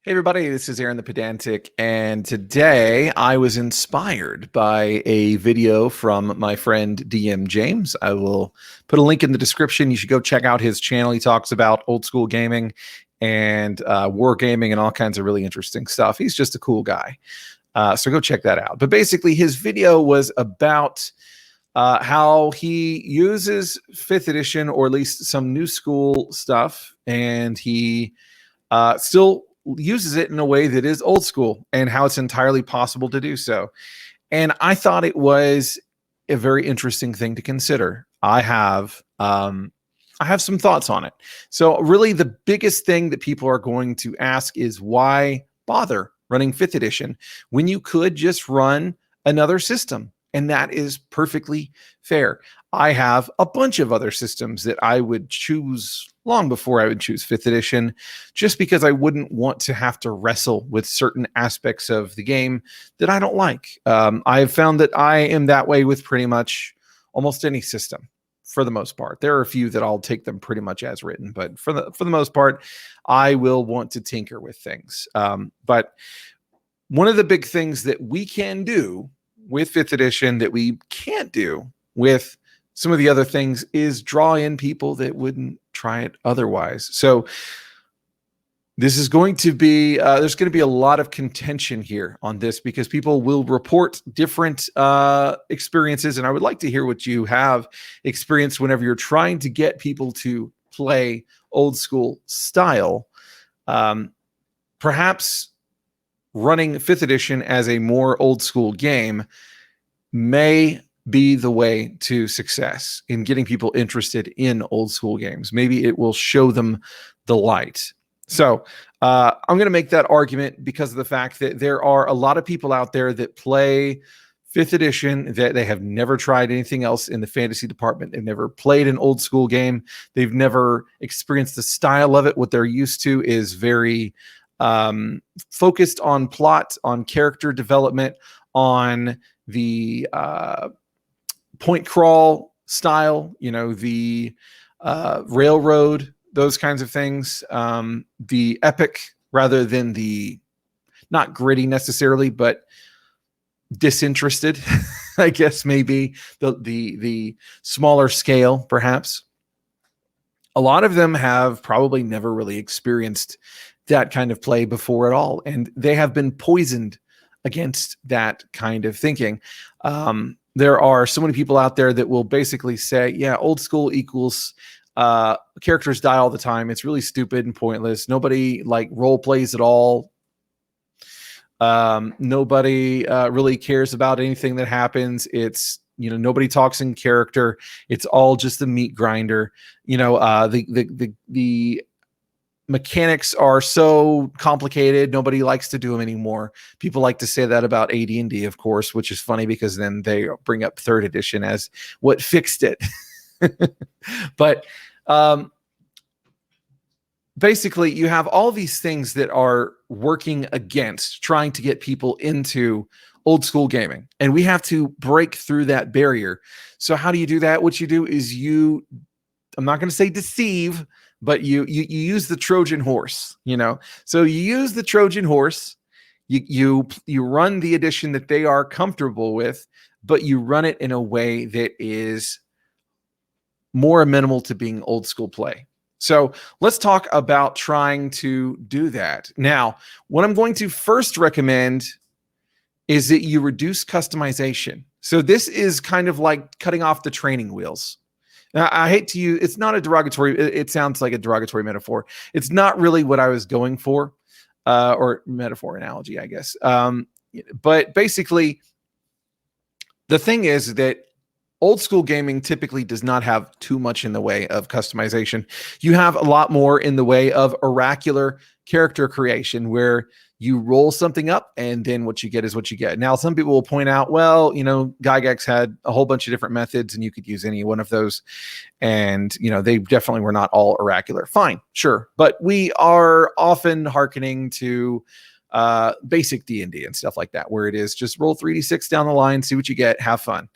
Hey everybody, this is Aaron the Pedantic, and today I was inspired by a video from my friend DM James. I will put a link in the description. You should go check out his channel. He talks about old school gaming and war gaming and all kinds of really interesting stuff. He's just a cool guy. So go check that out. But basically, his video was about how he uses 5th edition, or at least some new school stuff, and he still uses it in a way that is old school and how it's entirely possible to do so. And I thought it was a very interesting thing to consider. I have some thoughts on it. So really the biggest thing that people are going to ask is why bother running 5th edition when you could just run another system? And that is perfectly fair. I have a bunch of other systems that I would choose long before I would choose 5th edition, just because I wouldn't want to have to wrestle with certain aspects of the game that I don't like. I have found that I am that way with pretty much almost any system for the most part. There are a few that I'll take them pretty much as written, but for the most part, I will want to tinker with things. But one of the big things that we can do with 5th edition that we can't do with some of the other things is draw in people that wouldn't try it otherwise. So this is going to be, there's going to be a lot of contention here on this because people will report different experiences. And I would like to hear what you have experienced whenever you're trying to get people to play old school style. Perhaps running 5th edition as a more old school game may be the way to success in getting people interested in old school games. Maybe it will show them the light. So I'm going to make that argument because of the fact that there are a lot of people out there that play 5th edition that they have never tried anything else in the fantasy department. They've never played an old school game. They've never experienced the style of it. What they're used to is very focused on plot, on character development, on the point crawl style, the railroad, those kinds of things, the epic rather than the not gritty necessarily, but disinterested, I guess maybe the smaller scale, perhaps. A lot of them have probably never really experienced that kind of play before at all, and they have been poisoned against that kind of thinking. There are so many people out there that will basically say, yeah, old school equals characters die all the time. It's really stupid and pointless. Nobody like role plays at all. Nobody really cares about anything that happens. It's, nobody talks in character. It's all just a meat grinder. The mechanics are so complicated, nobody likes to do them anymore. People like to say that about AD&D, of course, which is funny because then they bring up 3rd edition as what fixed it. But basically, you have all these things that are working against trying to get people into old school gaming, and we have to break through that barrier. So how do you do that? What you do is I'm not going to say deceive, but you use the Trojan horse, So you use the Trojan horse, you run the edition that they are comfortable with, but you run it in a way that is more amenable to being old school play. So let's talk about trying to do that. Now, what I'm going to first recommend is that you reduce customization. So this is kind of like cutting off the training wheels. Now, I hate to use, it's not a derogatory, it sounds like a derogatory metaphor. It's not really what I was going for, or metaphor analogy, I guess. But basically, the thing is that old school gaming typically does not have too much in the way of customization. You have a lot more in the way of oracular character creation, where you roll something up and then what you get is what you get. Now, some people will point out, well, Gygax had a whole bunch of different methods and you could use any one of those. And, they definitely were not all oracular. Fine, sure. But we are often hearkening to basic D&D and stuff like that, where it is just roll 3d6 down the line, see what you get, have fun.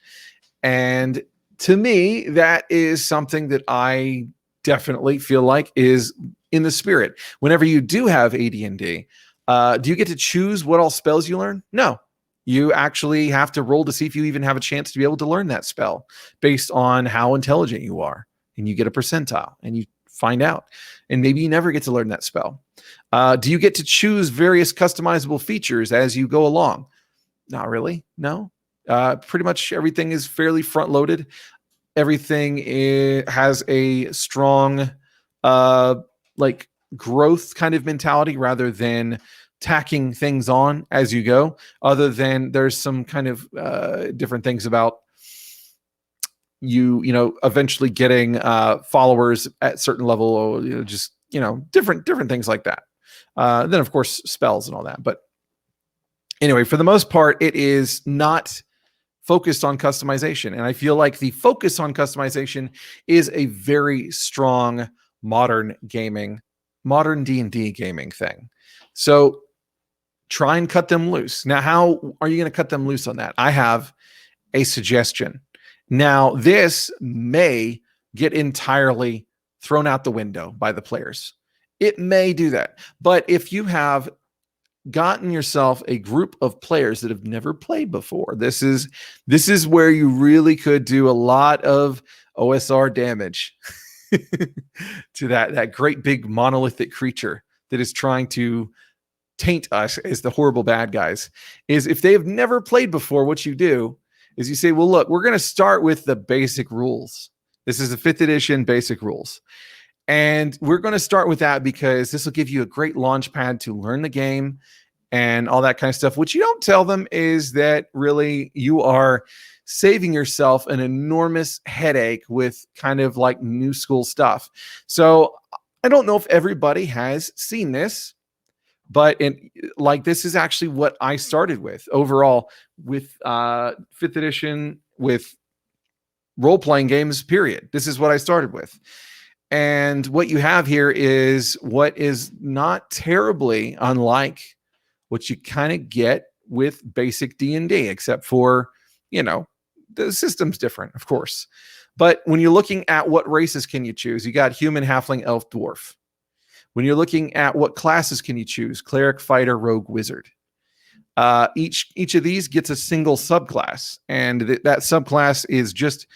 And to me, that is something that I definitely feel like is in the spirit. Whenever you do have AD&D, Do you get to choose what all spells you learn? No. You actually have to roll to see if you even have a chance to be able to learn that spell based on how intelligent you are. And you get a percentile and you find out. And maybe you never get to learn that spell. Do you get to choose various customizable features as you go along? Not really. No. Pretty much everything is fairly front loaded. Everything has a strong like growth kind of mentality rather than tacking things on as you go, other than there's some kind of different things about you know, eventually getting followers at certain level, or just, different things like that. Then of course spells and all that. But anyway, for the most part, it is not focused on customization. And I feel like the focus on customization is a very strong modern D&D gaming thing. So try and cut them loose. Now, how are you going to cut them loose on that? I have a suggestion. Now, this may get entirely thrown out the window by the players. It may do that. But if you have gotten yourself a group of players that have never played before, this is where you really could do a lot of OSR damage to that great big monolithic creature that is trying to taint us as the horrible bad guys. Is if they have never played before, what you do is you say, well, look, we're going to start with the basic rules. This is the 5th edition basic rules. And we're going to start with that because this will give you a great launch pad to learn the game and all that kind of stuff. What you don't tell them is that really you are saving yourself an enormous headache with kind of like new school stuff. So I don't know if everybody has seen this, but this is actually what I started with overall with 5th edition, with role-playing games, period. This is what I started with. And what you have here is what is not terribly unlike what you kind of get with basic D&D, except for, the system's different, of course. But when you're looking at what races can you choose, you got human, halfling, elf, dwarf. When you're looking at what classes can you choose, cleric, fighter, rogue, wizard. Each of these gets a single subclass, and that subclass is just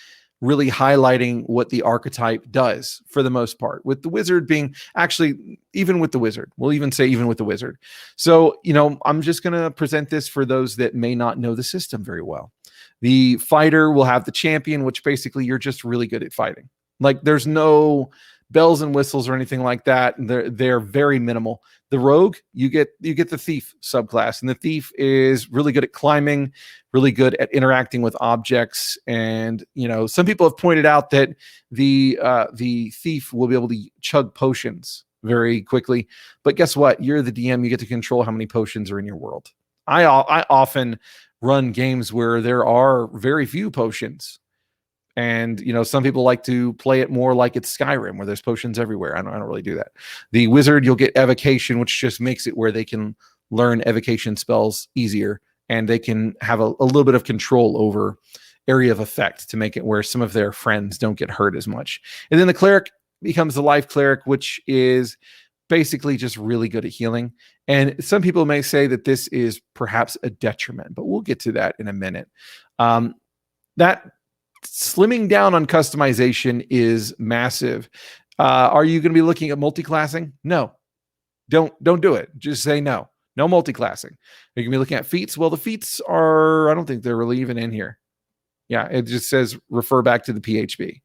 really highlighting what the archetype does for the most part, with the wizard being actually even with the wizard. We'll even say even with the wizard. So, I'm just going to present this for those that may not know the system very well. The fighter will have the champion, which basically you're just really good at fighting. Like there's no bells and whistles or anything like that. They're very minimal. The rogue, you get the thief subclass, and the thief is really good at climbing, really good at interacting with objects. And some people have pointed out that the thief will be able to chug potions very quickly. But guess what? You're the DM. You get to control how many potions are in your world. I often run games where there are very few potions. And, some people like to play it more like it's Skyrim, where there's potions everywhere. I don't really do that. The wizard, you'll get evocation, which just makes it where they can learn evocation spells easier, and they can have a little bit of control over area of effect to make it where some of their friends don't get hurt as much. And then the cleric becomes the life cleric, which is basically just really good at healing. And some people may say that this is perhaps a detriment, but we'll get to that in a minute. That slimming down on customization is massive. Are you going to be looking at multi-classing? No, don't do it. Just say no multi-classing. Are you going to be looking at feats? Well, the feats I don't think they're really even in here. Yeah, it just says refer back to the PHB.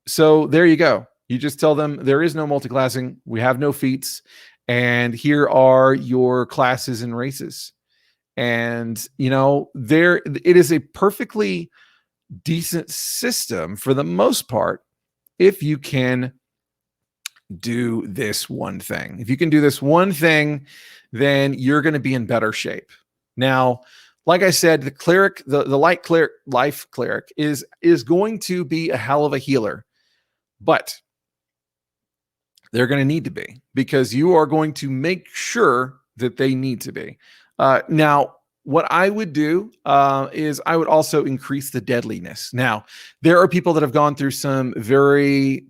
So there you go. You just tell them there is no multi-classing. We have no feats. And here are your classes and races. And, it is a perfectly decent system for the most part if you can do this one thing. If you can do this one thing, then you're going to be in better shape. Now, like I said, the cleric, the light cleric, life cleric is going to be a hell of a healer, but they're going to need to be, because you are going to make sure that they need to be. Now, what I would do is I would also increase the deadliness. Now, there are people that have gone through some very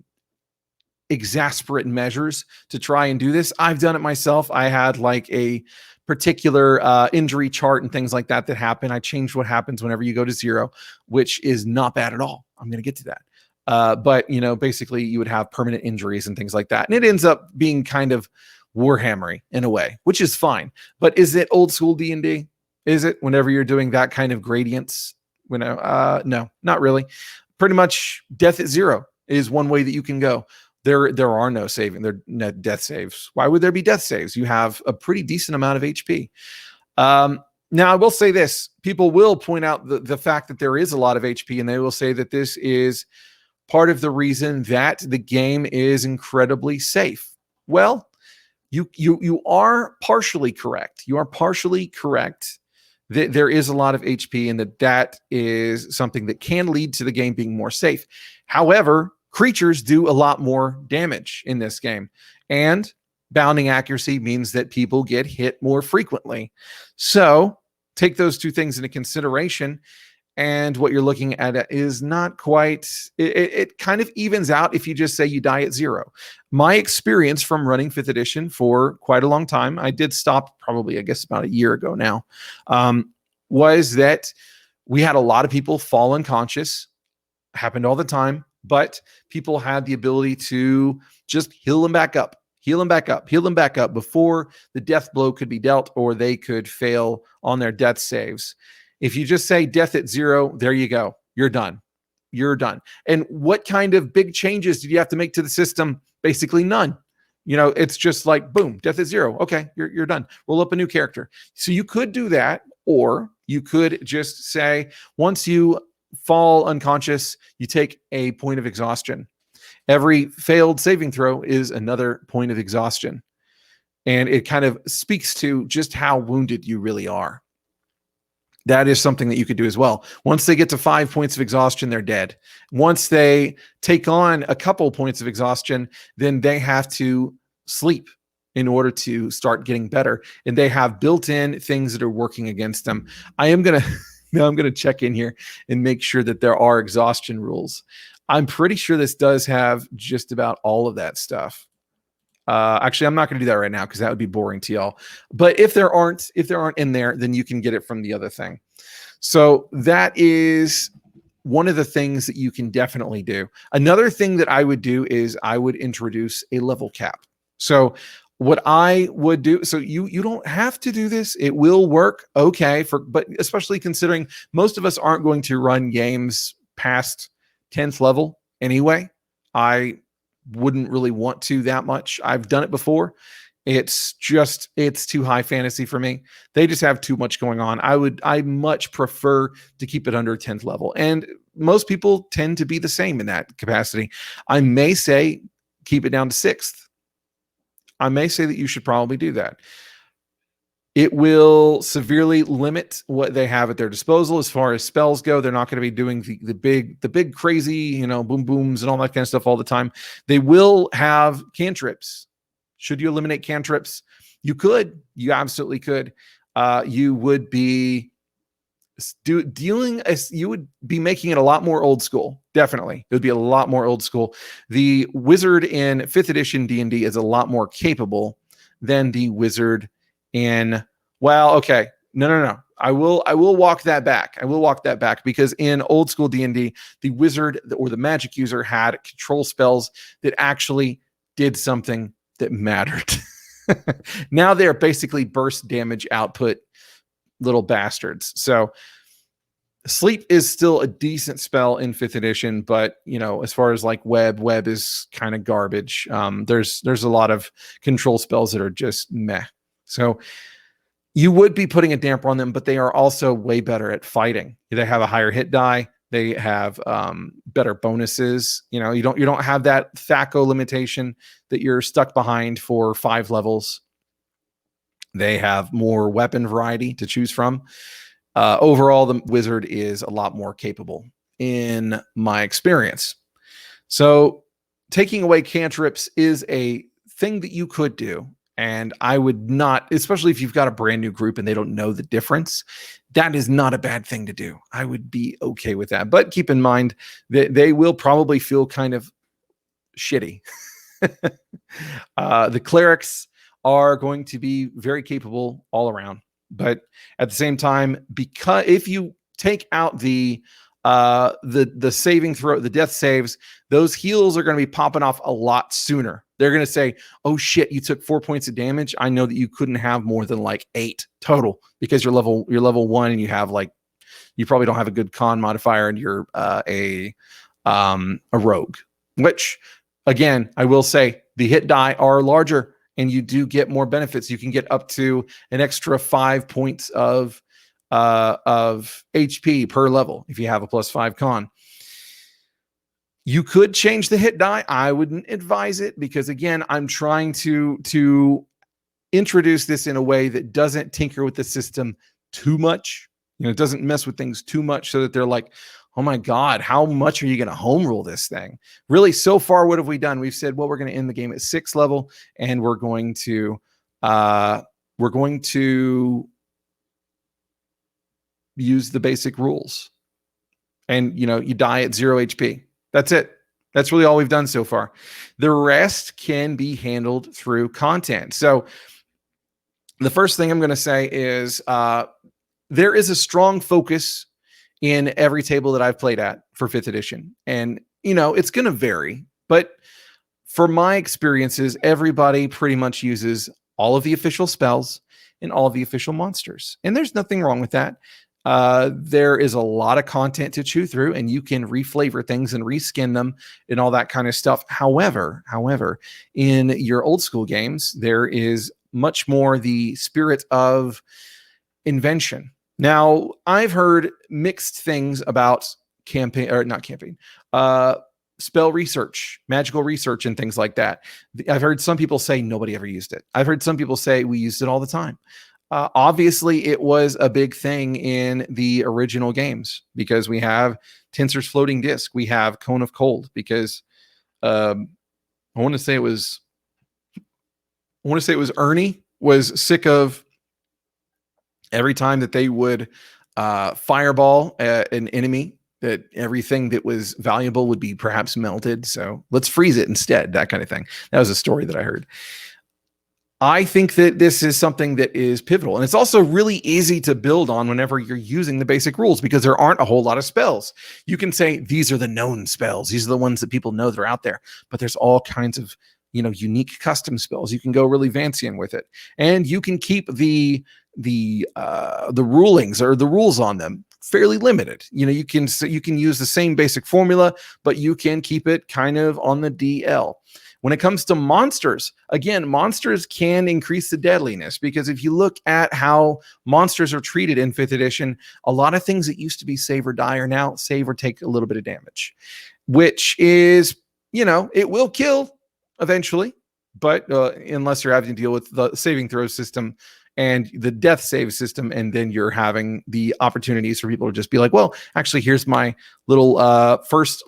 exasperate measures to try and do this. I've done it myself. I had like a particular injury chart and things like that that happen. I changed what happens whenever you go to 0, which is not bad at all. I'm going to get to that. But, you know, basically you would have permanent injuries and things like that. And it ends up being kind of Warhammery in a way, which is fine. But is it old school D&D? Is it whenever you're doing that kind of gradients? No, not really. Pretty much death at 0 is one way that you can go. There are no saving. There no death saves. Why would there be death saves? You have a pretty decent amount of HP. Now, I will say this. People will point out the fact that there is a lot of HP, and they will say that this is part of the reason that the game is incredibly safe. Well, you are partially correct. You are partially correct that there is a lot of HP and that is something that can lead to the game being more safe. However, creatures do a lot more damage in this game, and bounding accuracy means that people get hit more frequently. So take those two things into consideration, and what you're looking at is not quite, it kind of evens out if you just say you die at 0. My experience from running 5th edition for quite a long time, I did stop probably, I guess, about a year ago now, was that we had a lot of people fall unconscious. Happened all the time, but people had the ability to just heal them back up before the death blow could be dealt, or they could fail on their death saves. If you just say death at 0, there you go. You're done. You're done. And what kind of big changes did you have to make to the system? Basically none. You know, it's just like, boom, death at 0. Okay, you're done. Roll up a new character. So you could do that, or you could just say, once you fall unconscious, you take a point of exhaustion. Every failed saving throw is another point of exhaustion. And it kind of speaks to just how wounded you really are. That is something that you could do as well. Once they get to 5 points of exhaustion, they're dead. Once they take on a couple points of exhaustion, then they have to sleep in order to start getting better. And they have built-in things that are working against them. I'm going to check in here and make sure that there are exhaustion rules. I'm pretty sure this does have just about all of that stuff. Actually, I'm not going to do that right now because that would be boring to y'all. But if there aren't in there, then you can get it from the other thing. So that is one of the things that you can definitely do. Another thing that I would do is I would introduce a level cap. So what I would do, so you don't have to do this. It will work okay but especially considering most of us aren't going to run games past 10th level anyway. I wouldn't really want to that much. I've done it before. It's too high fantasy for me. They just have too much going on. I much prefer to keep it under 10th level. And most people tend to be the same in that capacity. I may say keep it down to 6th. I may say that you should probably do that. It will severely limit what they have at their disposal as far as spells go. They're not going to be doing the big crazy, you know, boom booms and all that kind of stuff all the time. They will have cantrips. Should you eliminate cantrips? You could. You absolutely could. You would be you would be making it a lot more old school. Definitely. It would be a lot more old school. The wizard in 5th edition D&D is a lot more capable than the wizard in, well, okay. No. I will walk that back. I will walk that back because in old school D&D, the wizard or the magic user had control spells that actually did something that mattered. Now they're basically burst damage output little bastards. So sleep is still a decent spell in 5th edition, but you know, as far as like web is kind of garbage. There's a lot of control spells that are just meh. So you would be putting a damper on them, but they are also way better at fighting. They have a higher hit die. They have better bonuses. You know, you don't have that THAC0 limitation that you're stuck behind for 5 levels. They have more weapon variety to choose from. Overall, the wizard is a lot more capable in my experience. So taking away cantrips is a thing that you could do. And I would not, especially if you've got a brand new group and they don't know the difference, that is not a bad thing to do. I would be okay with that. But keep in mind that they will probably feel kind of shitty The clerics are going to be very capable all around, but at the same time, because if you take out the saving throw, the death saves, those heals are going to be popping off a lot sooner. They're going to say, "Oh shit, you took 4 points of damage. I know that you couldn't have more than like 8 total because you're level 1 and you have like you probably don't have a good con modifier and you're a rogue." Which, again, I will say the hit die are larger and you do get more benefits. You can get up to an extra 5 points of HP per level if you have a +5 con. You could change the hit die. I wouldn't advise it because, again, I'm trying to introduce this in a way that doesn't tinker with the system too much. It doesn't mess with things too much so that they're like, oh my God, how much are you going to home rule this thing? Really, so far, what have we done? We've said, well, we're going to end the game at 6th level and we're going to use the basic rules. And, you die at 0 HP. That's it. That's really all we've done so far. The rest can be handled through content. So the first thing I'm going to say is there is a strong focus in every table that I've played at for 5th edition. And, it's going to vary. But for my experiences, everybody pretty much uses all of the official spells and all of the official monsters. And there's nothing wrong with that. There is a lot of content to chew through and you can reflavor things and reskin them and all that kind of stuff. However, in your old school games, there is much more the spirit of invention. Now, I've heard mixed things about spell research, magical research, and things like that. I've heard some people say nobody ever used it. I've heard some people say we used it all the time. Obviously, it was a big thing in the original games because we have Tenser's floating disc. We have Cone of Cold because I want to say it was Ernie was sick of every time that they would fireball an enemy, that everything that was valuable would be perhaps melted. So let's freeze it instead, that kind of thing. That was a story that I heard. I think that this is something that is pivotal. And it's also really easy to build on whenever you're using the basic rules because there aren't a whole lot of spells. You can say, these are the known spells. These are the ones that people know that are out there. But there's all kinds of, unique custom spells. You can go really Vancian with it. And you can keep the rulings or the rules on them fairly limited. You can use the same basic formula, but you can keep it kind of on the DL. When it comes to monsters, again, monsters can increase the deadliness because if you look at how monsters are treated in 5th edition, a lot of things that used to be save or die are now save or take a little bit of damage, which is, it will kill eventually, but unless you're having to deal with the saving throw system and the death save system, and then you're having the opportunities for people to just be like, well, actually, here's my little first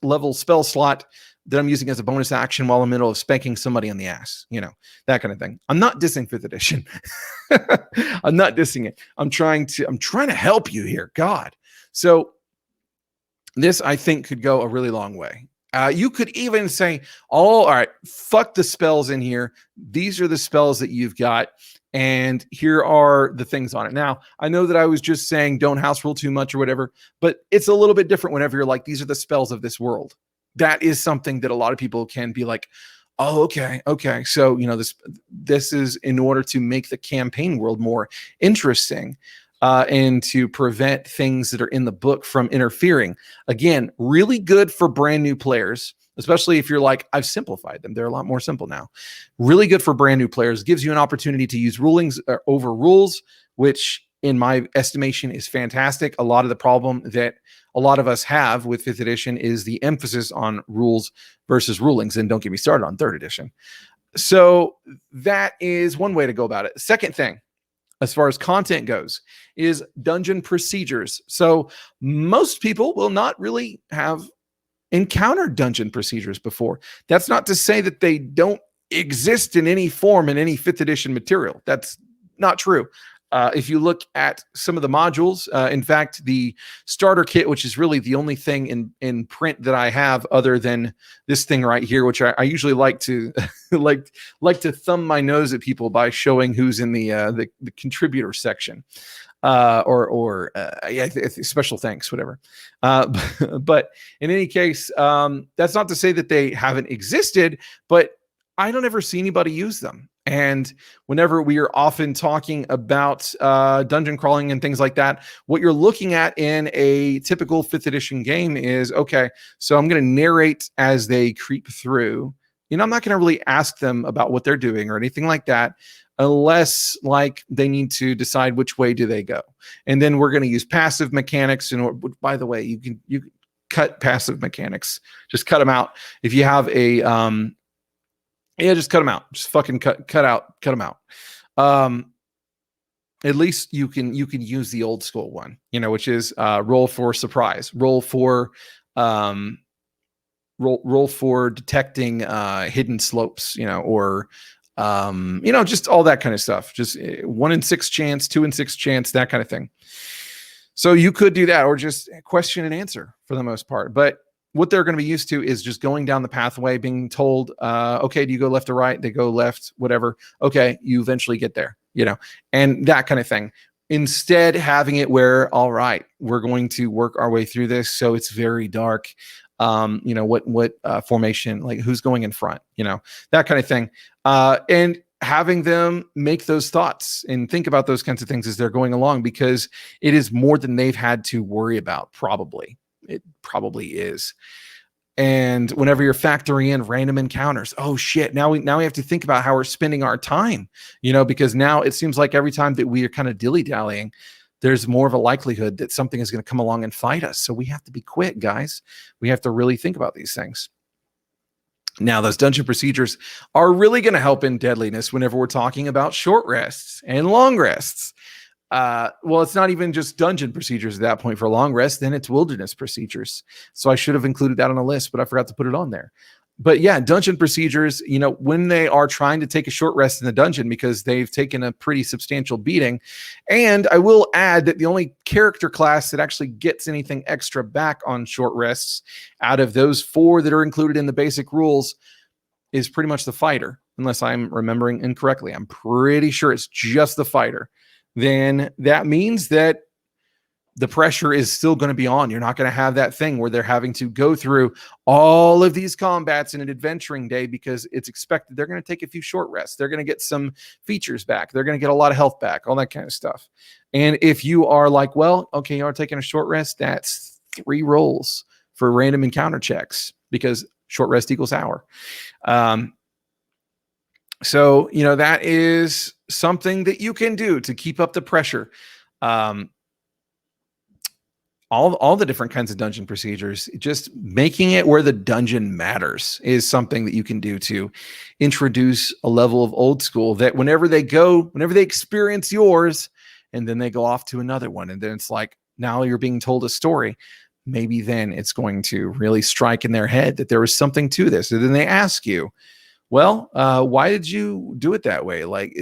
level spell slot that I'm using as a bonus action while I'm in the middle of spanking somebody on the ass, that kind of thing. I'm not dissing 5th edition. I'm not dissing it. I'm trying to help you here. God. So this, I think, could go a really long way. You could even say, all right, fuck the spells in here. These are the spells that you've got. And here are the things on it. Now, I know that I was just saying don't house rule too much or whatever, but it's a little bit different whenever you're like, these are the spells of this world. That is something that a lot of people can be like, oh, okay. So, this is in order to make the campaign world more interesting and to prevent things that are in the book from interfering. Again, really good for brand new players, especially if you're like, I've simplified them. They're a lot more simple now. Really good for brand new players. Gives you an opportunity to use rulings over rules, which in my estimation is fantastic. A lot of the problem that a lot of us have with 5th edition is the emphasis on rules versus rulings. And don't get me started on 3rd edition. So that is one way to go about it. Second thing, as far as content goes, is dungeon procedures. So most people will not really have encountered dungeon procedures before. That's not to say that they don't exist in any form in any 5th edition material. That's not true. If you look at some of the modules, in fact, the starter kit, which is really the only thing in print that I have other than this thing right here, which I usually like to like to thumb my nose at people by showing who's in the contributor section, yeah, special thanks, whatever. But in any case, that's not to say that they haven't existed, but I don't ever see anybody use them. And whenever we are often talking about dungeon crawling and things like that, what you're looking at in a typical 5th edition game is, okay, so I'm going to narrate as they creep through. You know, I'm not going to really ask them about what they're doing or anything like that, unless like they need to decide which way do they go. And then we're going to use passive mechanics. And by the way, you can cut passive mechanics, just cut them out. If you have a yeah, just cut them out. Just fucking cut them out. At least you can use the old school one, you know, which is roll for surprise, roll for detecting hidden slopes, you know, or you know, just all that kind of stuff. Just 1 in 6 chance, 2 in 6 chance, that kind of thing. So you could do that, or just question and answer for the most part. But what they're going to be used to is just going down the pathway, being told, okay, do you go left or right? They go left, whatever. Okay, you eventually get there, you know, and that kind of thing. Instead, having it where, all right, we're going to work our way through this. So it's very dark. You know, what formation, like who's going in front, you know, that kind of thing. And having them make those thoughts and think about those kinds of things as they're going along, because it is more than they've had to worry about, probably. It probably is. And whenever you're factoring in random encounters, oh shit, now we have to think about how we're spending our time, you know, because now it seems like every time that we are kind of dilly-dallying, there's more of a likelihood that something is going to come along and fight us. So we have to be quick, guys. We have to really think about these things. Now, those dungeon procedures are really going to help in deadliness whenever we're talking about short rests and long rests. Well, it's not even just dungeon procedures at that point for a long rest, then it's wilderness procedures. So I should have included that on a list, but I forgot to put it on there. But yeah, dungeon procedures, you know, when they are trying to take a short rest in the dungeon because they've taken a pretty substantial beating. And I will add that the only character class that actually gets anything extra back on short rests out of those 4 that are included in the basic rules is pretty much the fighter, unless I'm remembering incorrectly. I'm pretty sure it's just the fighter. Then that means that the pressure is still going to be on. You're not going to have that thing where they're having to go through all of these combats in an adventuring day, because it's expected they're going to take a few short rests. They're going to get some features back. They're going to get a lot of health back, all that kind of stuff. And if you are like, well, okay, you are taking a short rest, that's 3 rolls for random encounter checks, because short rest equals hour. So, you know, that is something that you can do to keep up the pressure. All the different kinds of dungeon procedures, just making it where the dungeon matters is something that you can do to introduce a level of old school that whenever they experience yours, and then they go off to another one, and then it's like, now you're being told a story. Maybe then it's going to really strike in their head that there was something to this. And then they ask you, well, why did you do it that way? Like,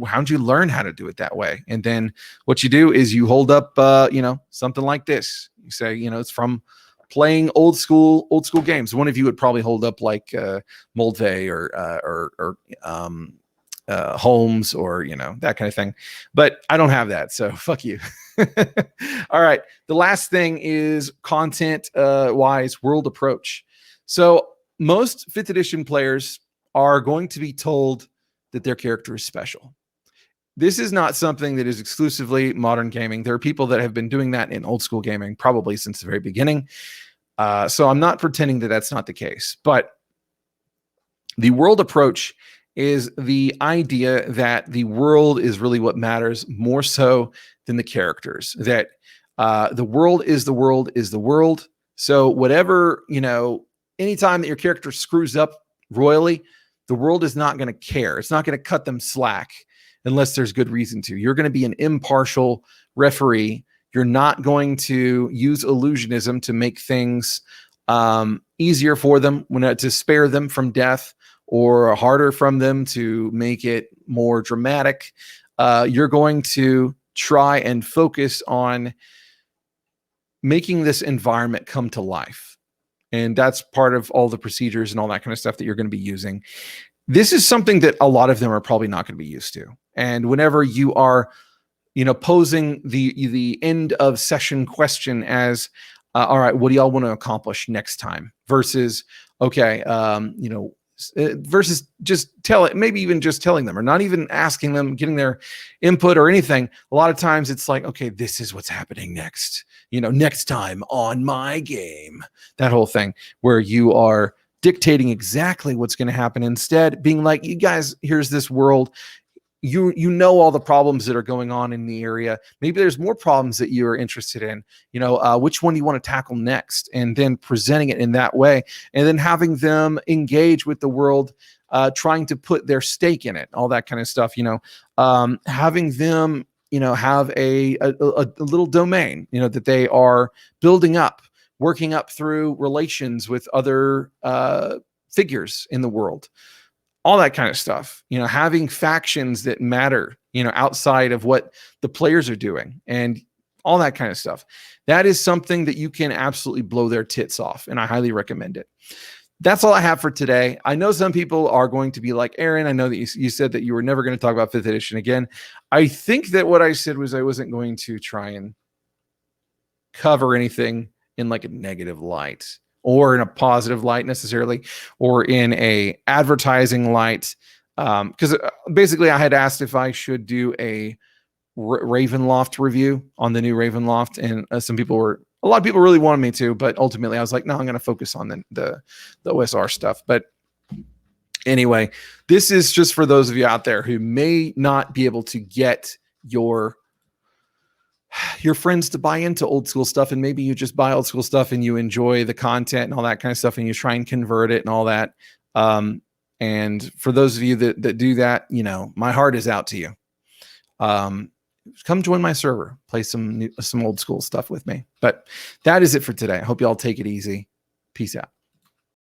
how did you learn how to do it that way? And then what you do is you hold up, you know, something like this. You say, you know, it's from playing old school games. One of you would probably hold up like Moldvay or Holmes, or, you know, that kind of thing. But I don't have that, so fuck you. All right. The last thing is content wise, world approach. So most 5th edition players are going to be told that their character is special. This is not something that is exclusively modern gaming. There are people that have been doing that in old school gaming probably since the very beginning. So I'm not pretending that that's not the case. But the world approach is the idea that the world is really what matters more so than the characters. That the world is the world is the world. So whatever, you know, anytime that your character screws up royally, the world is not going to care. It's not going to cut them slack unless there's good reason to. You're going to be an impartial referee. You're not going to use illusionism to make things easier for them, to spare them from death, or harder from them to make it more dramatic. you're going to try and focus on making this environment come to life. And that's part of all the procedures and all that kind of stuff that you're going to be using. This is something that a lot of them are probably not going to be used to. And whenever you are, posing the end of session question as, all right, what do y'all want to accomplish next time? Versus, okay, versus just maybe even just telling them, or not even asking them, getting their input or anything. A lot of times it's like, okay, this is what's happening next, next time on my game, that whole thing where you are dictating exactly what's going to happen, instead being like, you guys, here's this world. You know all the problems that are going on in the area. Maybe there's more problems that you're interested in. Which one do you want to tackle next? And then presenting it in that way, and then having them engage with the world, trying to put their stake in it, all that kind of stuff. Having them, have a little domain, that they are building up, working up through relations with other figures in the world. All that kind of stuff, having factions that matter, outside of what the players are doing, and all that kind of stuff. That is something that you can absolutely blow their tits off, and I highly recommend it. That's all I have for today. I know some people are going to be like, Aaron, I know that you said that you were never going to talk about 5th edition again. I think that what I said was I wasn't going to try and cover anything in like a negative light, or in a positive light necessarily, or in a advertising light. Because basically I had asked if I should do a Ravenloft review on the new Ravenloft, and a lot of people really wanted me to, but ultimately I was like, no, I'm going to focus on the OSR stuff. But anyway, this is just for those of you out there who may not be able to get your friends to buy into old school stuff, and maybe you just buy old school stuff and you enjoy the content and all that kind of stuff, and you try and convert it and all that. And for those of you that do that, my heart is out to you. Come join my server, play some old school stuff with me. But that is it for today. I hope you all take it easy. Peace out.